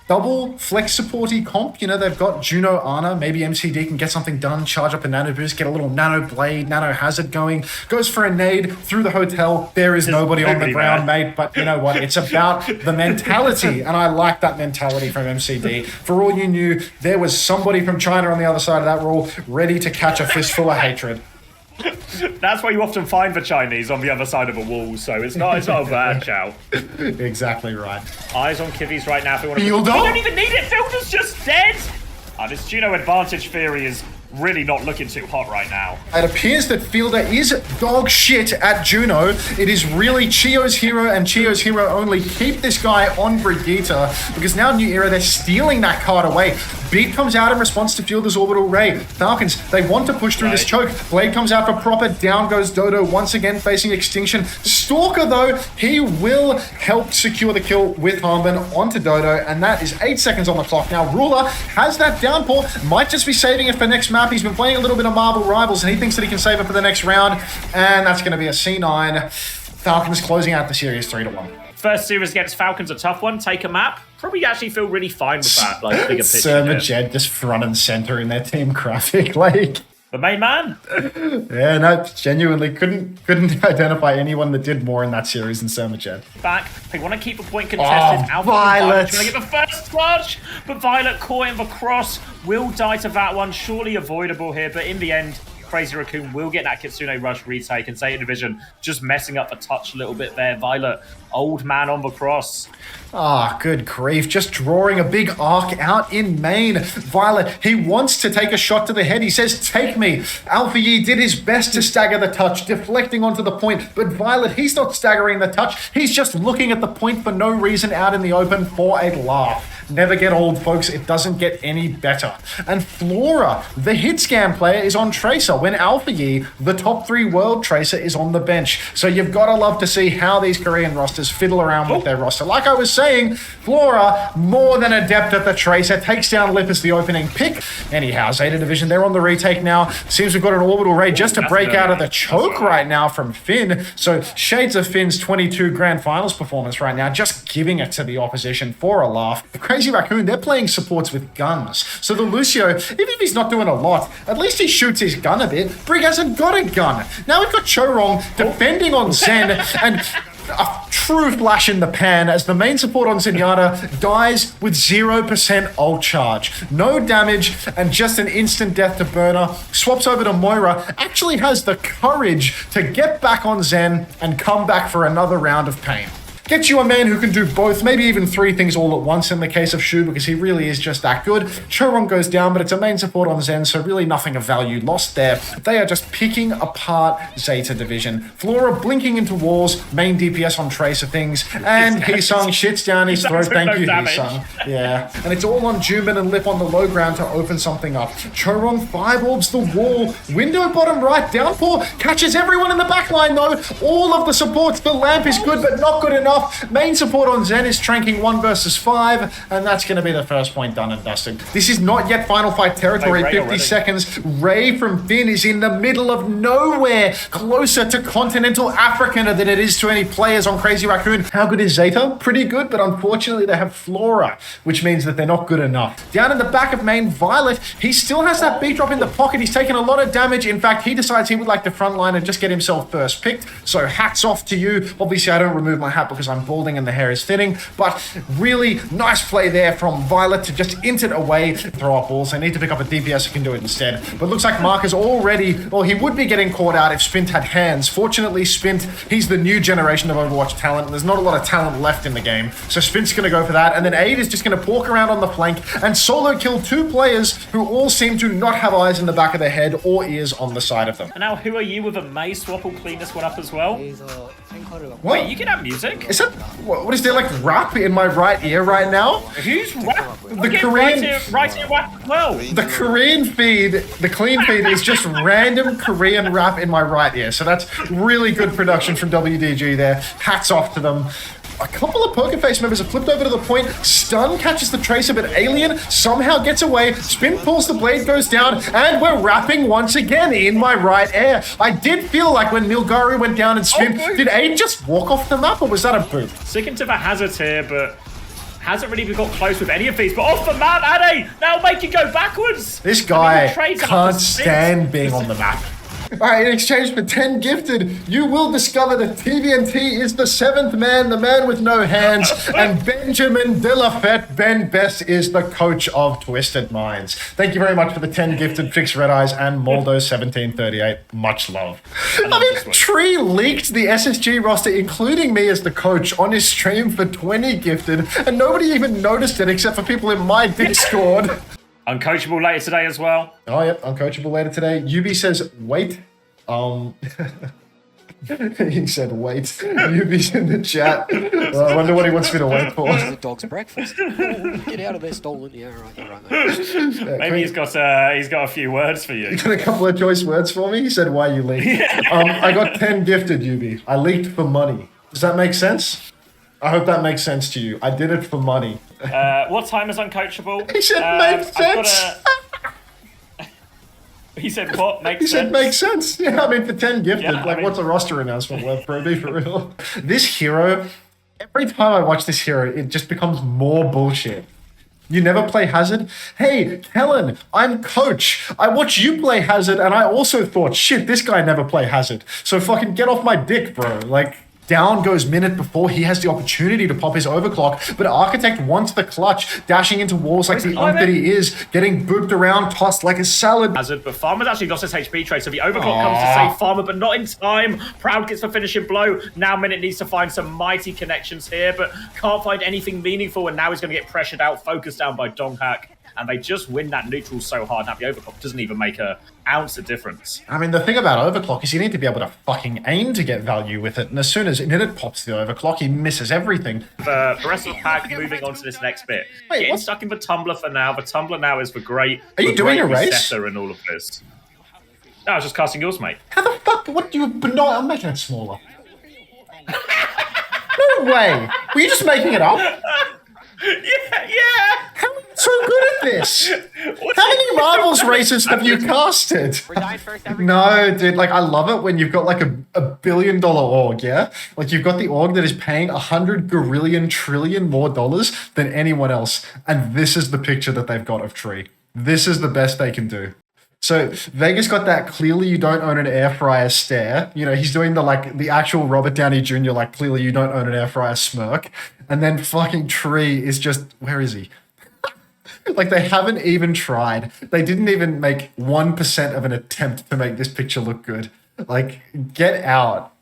double flex supporty comp. You know, they've got Juno Ana. Maybe MCD can get something done, charge up a nano boost, get a little nano blade, nano hazard going. Goes for a nade through the hotel. There is nobody on the ground, mate. But you know what? It's about the mentality. And I like that mentality from MCD. For all you knew, there was somebody from China on the other side of that wall ready to catch a fistful of hatred. That's why you often find the Chinese on the other side of a wall, so it's not a bad shout. Exactly right. Eyes on Kivvies right now if we want to... Fielder? We don't even need it! Fielder's just dead! This Juno advantage theory is really not looking too hot right now. It appears that Fielder is dog shit at Juno. It is really Chio's hero and Chio's hero only. Keep this guy on Brigitte, because now New Era, they're stealing that card away. Beat comes out in response to Fielder's Orbital Ray. Falcons, they want to push through this choke. Blade comes out for proper. Down goes Dodo, once again facing extinction. Stalker, though, he will help secure the kill with Harmon onto Dodo, and that is 8 seconds on the clock. Now, Ruler has that downpour, might just be saving it for next map. He's been playing a little bit of Marvel Rivals, and he thinks that he can save it for the next round, and that's going to be a C9. Falcons closing out the series 3-1. First series against Falcons, a tough one. Take a map. Probably actually feel really fine with that, like bigger picture. Surma Jed just front and center in their team graphic, like the main man. Yeah, no, genuinely couldn't identify anyone that did more in that series than Surma Jed. Back, they want to keep a point contested. Oh, Violet trying to get the first clutch, but Violet caught in the cross. Will die to that one. Surely avoidable here, but in the end, Crazy Raccoon will get that Kitsune Rush retake, and Zeta Division just messing up the touch a little bit there. Violet, old man on the cross. Good grief. Just drawing a big arc out in main. Violet, he wants to take a shot to the head. He says, take me. Alpha Yi did his best to stagger the touch, deflecting onto the point. But Violet, he's not staggering the touch. He's just looking at the point for no reason out in the open for a laugh. Never get old, folks. It doesn't get any better. And Flora, the hit scam player, is on Tracer when Alpha Yi, the top 3 world Tracer, is on the bench. So you've got to love to see how these Korean rosters fiddle around with their roster. Like I was saying, Flora, more than adept at the Tracer, takes down Lip as the opening pick. Anyhow, Zeta Division, they're on the retake now. Seems we've got an Orbital Ray just to break out of the choke right now from Finn. So shades of Finn's 22 Grand Finals performance right now, just giving it to the opposition for a laugh. Crazy Raccoon, they're playing supports with guns. So the Lucio, even if he's not doing a lot, at least he shoots his gun a bit. Brig hasn't got a gun. Now we've got Chorong defending on Zen, and a true flash in the pan as the main support on Zenyatta dies with 0% ult charge. No damage and just an instant death to Burner. Swaps over to Moira. Actually has the courage to get back on Zen and come back for another round of pain. Get you a man who can do both, maybe even 3 things all at once in the case of Shu, because he really is just that good. Chorong goes down, but it's a main support on Zen, so really nothing of value lost there. They are just picking apart Zeta Division. Flora blinking into walls, main DPS on Tracer things, and Heesung shits down his throat. Thank you, Heesung. Yeah, and it's all on Juman and Lip on the low ground to open something up. Chorong 5 orbs the wall, window bottom right, downpour, catches everyone in the backline though. All of the supports, the lamp is good, but not good enough. Main support on Zen is tranking 1 versus 5, and that's going to be the first point done and dusted. This is not yet final fight territory. 50 already. Seconds. Ray from Finn is in the middle of nowhere, closer to continental Africa than it is to any players on Crazy Raccoon. How good is Zeta? Pretty good, but unfortunately they have Flora, which means that they're not good enough. Down in the back of main, Violet, he still has that beat drop in the pocket. He's taken a lot of damage. In fact, he decides he would like to frontline and just get himself first picked. So hats off to you. Obviously, I don't remove my hat because I'm balding and the hair is thinning, but really nice play there from Violet to just int it away, throw up balls. They need to pick up a DPS who can do it instead. But looks like Mark is already, well, he would be getting caught out if Spint had hands. Fortunately, Spint, he's the new generation of Overwatch talent. There's not a lot of talent left in the game, so Spint's going to go for that, and then Aid is just going to pork around on the flank and solo kill 2 players who all seem to not have eyes in the back of their head or ears on the side of them. And now, who are you with a May swap? Will clean this one up as well. What? Wait, you can have music? Is that, what is there, like rap in my right ear right now? Who's rap? The Korean... Right ear rap well. The Korean feed, the clean feed is just random Korean rap in my right ear. So that's really good production from WDG there. Hats off to them. A couple of Poker Face members have flipped over to the point. Stun catches the Tracer, but Alien somehow gets away. Spin pulls, the blade goes down, and we're rapping once again in my right ear. I did feel like when Nilgari went down and Spin, did Aiden just walk off the map, or was that a boop? Sticking to the hazard here, but hasn't really got close with any of these, but off the map, Ade now making go backwards. This guy he trades up can't to six. stand being on the map. Alright, in exchange for 10 gifted, you will discover that TVNT is the 7th man, the man with no hands, and Benjamin De La Fette, Ben Best, is the coach of Twisted Minds. Thank you very much for the 10 gifted, Fix Red Eyes, and Moldo1738. Much love. I mean, Tree leaked the SSG roster, including me as the coach, on his stream for 20 gifted, and nobody even noticed it except for people in my Discord. Uncoachable later today as well. Oh, yep, uncoachable later today. Yubi says, wait. He said, wait. Yubi's in the chat. I wonder what he wants me to wait for. It's the dog's breakfast. Oh, get out of there, stolen. Yeah, right, mate. Maybe he's got a few words for you. You got a couple of choice words for me? He said, why you leaked? I got 10 gifted, Yubi. I leaked for money. Does that make sense? I hope that makes sense to you. I did it for money. What time is uncoachable? He said, makes sense. He said what? Makes He sense? said, makes sense. Yeah, I mean, for 10 gifted, Yeah, what's a roster announcement worth, bro? Be for real. This hero, every time I watch this hero, it just becomes more bullshit. You never play Hazard? Hey, Kellen, I'm coach. I watch you play Hazard, and I also thought, shit, this guy never play Hazard. So fucking get off my dick, bro. Like, down goes minute before he has the opportunity to pop his overclock, but Architect wants the clutch, dashing into walls like the ump that he is, getting booped around, tossed like a salad. Hazard, but Farmer's actually lost his HP trade, so the overclock comes to save Farmer, but not in time. Proud gets the finishing blow. Now Minute needs to find some mighty connections here, but can't find anything meaningful, and now he's going to get pressured out, focused down by Donghack, and they just win that neutral so hard. Now the overclock doesn't even make an ounce of difference. I mean, the thing about overclock is you need to be able to fucking aim to get value with it, and as soon as Minute pops the overclock, he misses everything. The rest of the pack moving on to this next bit. Wait, Getting what? stuck in the tumbler for now. The tumbler now is the great. Are you the doing great a race? resetter in all of this. No, I was just casting yours, mate. How the fuck? What do you? No, I'm making it smaller. No way. Were you just making it up? Yeah. How are you so good at this? How many Marvels races have you casted? We're dying first every No, dude, like, I love it when you've got, like, a $1 billion org, yeah? Like, you've got the org that is paying 100 gorillion trillion more dollars than anyone else, and this is the picture that they've got of Tree. This is the best they can do. So, Vegas got that clearly you don't own an air fryer stare. You know, he's doing the actual Robert Downey Jr., like, clearly you don't own an air fryer smirk. And then fucking Tree is just, where is he? Like, they haven't even tried. They didn't even make 1% of an attempt to make this picture look good. Like, get out.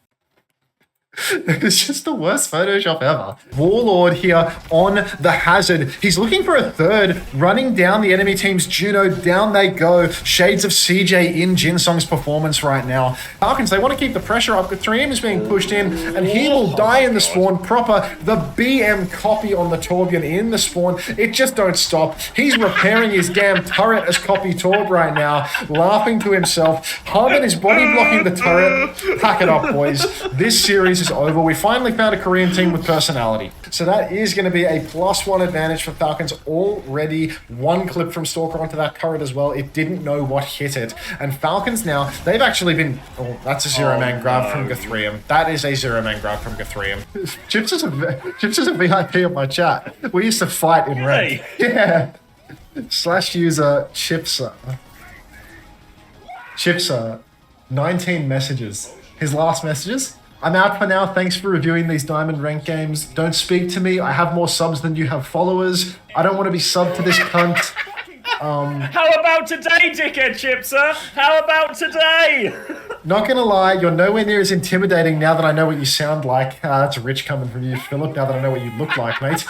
It's just the worst Photoshop ever. Warlord here on the Hazard. He's looking for a third, running down the enemy team's Juno. Down they go. Shades of CJ in Jinsong's performance right now. Falcons, they want to keep the pressure up. The 3M is being pushed in, and he will die in the spawn proper. The BM copy on the Torbjorn in the spawn. It just don't stop. He's repairing his damn turret as copy Torb right now, laughing to himself. Harmon is body blocking the turret. Pack it up, boys. This series is over. We finally found a Korean team with personality. So that is going to be a +1 advantage for Falcons. Already one clip from Stalker onto that turret as well. It didn't know what hit it. And Falcons now, they've actually been... Oh, that's a zero-man grab from Guthrium. That is a zero-man grab from Guthrium. Chips is a VIP of my chat. We used to fight in Really? rank. Yeah. /user Chipsa. 19 messages. His last messages. I'm out for now. Thanks for reviewing these Diamond Rank games. Don't speak to me. I have more subs than you have followers. I don't want to be subbed to this cunt. How about today, dickhead Chipser? How about today? Not gonna lie, you're nowhere near as intimidating now that I know what you sound like. That's rich coming from you, Philip, now that I know what you look like, mate.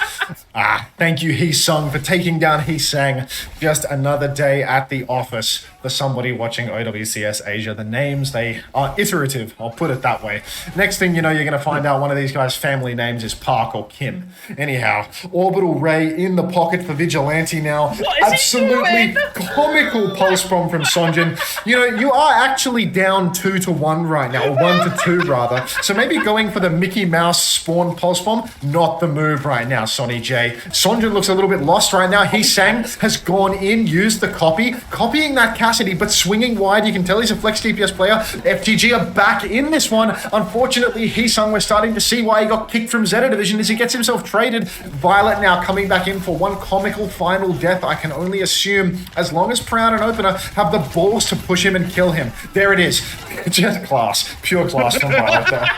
Thank you, He Sung, for taking down He Sang. Just another day at the office for somebody watching OWCS Asia. The names, they are iterative, I'll put it that way. Next thing you know, you're gonna find out one of these guys' family names is Park or Kim. Anyhow, Orbital Ray in the pocket for Vigilante now. What is he Absolutely doing? comical pulse bomb from Sonjin. You know, you are actually down 2-1 right now, or 1-2 rather. So maybe going for the Mickey Mouse spawn pulse bomb, not the move right now, Sonny J. Sonjin looks a little bit lost right now. He Sang has gone in, used the copy, copying that cast capacity, but swinging wide. You can tell he's a flex DPS player. FTG are back in this one. Unfortunately, Heesung, we're starting to see why he got kicked from Zeta Division as he gets himself traded. Violet now coming back in for one comical final death. I can only assume as long as Proud and Opener have the balls to push him and kill him. There it is. Just class. Pure class from Violet there.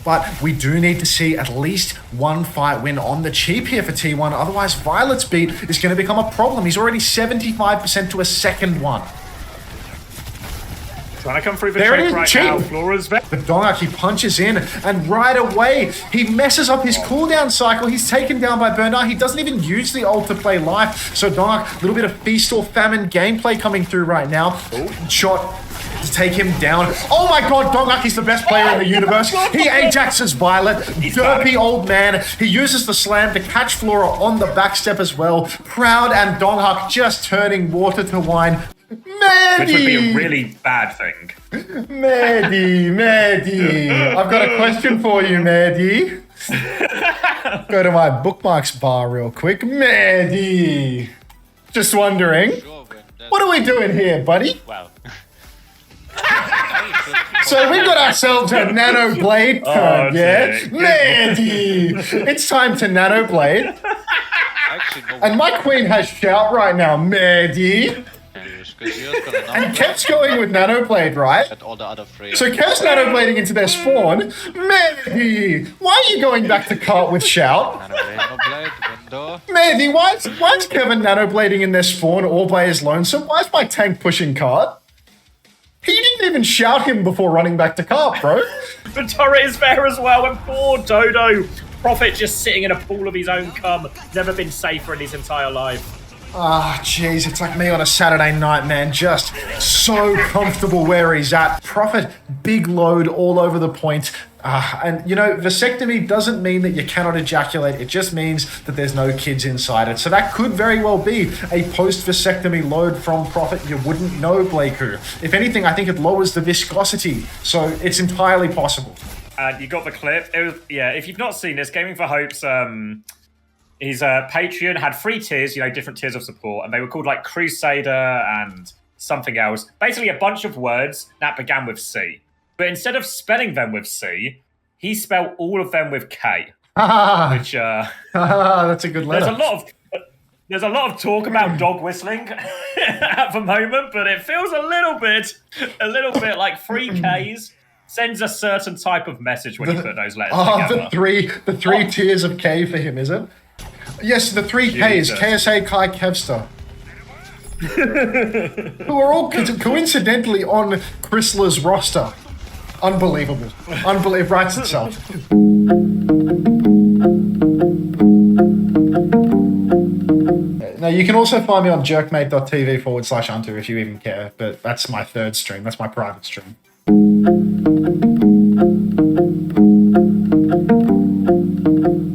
But we do need to see at least one fight win on the cheap here for T1. Otherwise, Violet's beat is going to become a problem. He's already 75% to a second one. Trying to come through the There it trick is, right cheap. now. Flora's back. But Dongak, he punches in, and right away, he messes up his cooldown cycle. He's taken down by Bernard. He doesn't even use the ult to play life. So Dongak, a little bit of feast or famine gameplay coming through right now. Shot to take him down. Oh my god, Dongak is the best player in the universe. He Ajaxes Violet. Derpy old man. He uses the slam to catch Flora on the backstep as well. Proud and Dongak just turning water to wine. Which would be a really bad thing. Mehdi, I've got a question for you, Mehdi. Go to my bookmarks bar real quick. Mehdi, just wondering, what are we doing here, buddy? Wow. So we've got ourselves a Nano Blade turn, yeah? dear. Mehdi, it's time to Nano Blade. Actually, no. And my queen has shout right now, Mehdi. Because you're gonna know And Kev's going with Nano Blade, right? at all the other three. So Kev's nanoblading into their spawn. Mehdi, why are you going back to cart with shout? No blade, window. Mehdi, why is Kevin nanoblading in their spawn all by his lonesome? Why is my tank pushing cart? He didn't even shout him before running back to cart, bro. The turret is there as well, and poor Dodo. Prophet just sitting in a pool of his own cum. Never been safer in his entire life. Ah, jeez, it's like me on a Saturday night, man. Just so comfortable where he's at. Prophet, big load all over the point. And, you know, vasectomy doesn't mean that you cannot ejaculate. It just means that there's no kids inside it. So that could very well be a post-vasectomy load from Prophet. You wouldn't know, Blakeu. If anything, I think it lowers the viscosity. So it's entirely possible. And you got the clip. It was, yeah, if you've not seen this, Gaming for Hope's his Patreon had 3 tiers, you know, different tiers of support, and they were called like Crusader and something else. Basically, a bunch of words that began with C. But instead of spelling them with C, he spelled all of them with K. Which That's a good letter. there's a lot of talk about dog whistling at the moment, but it feels a little bit like 3 Ks sends a certain type of message when you put those letters together. The three tiers of K for him, is it? Yes, the 3 Ks, Jesus. KSA, Kai, Kevster. Who are all coincidentally on Chrysler's roster. Unbelievable. Unbelievable. Writes itself. Now, you can also find me on jerkmate.tv/Unto if you even care, but that's my third stream. That's my private stream.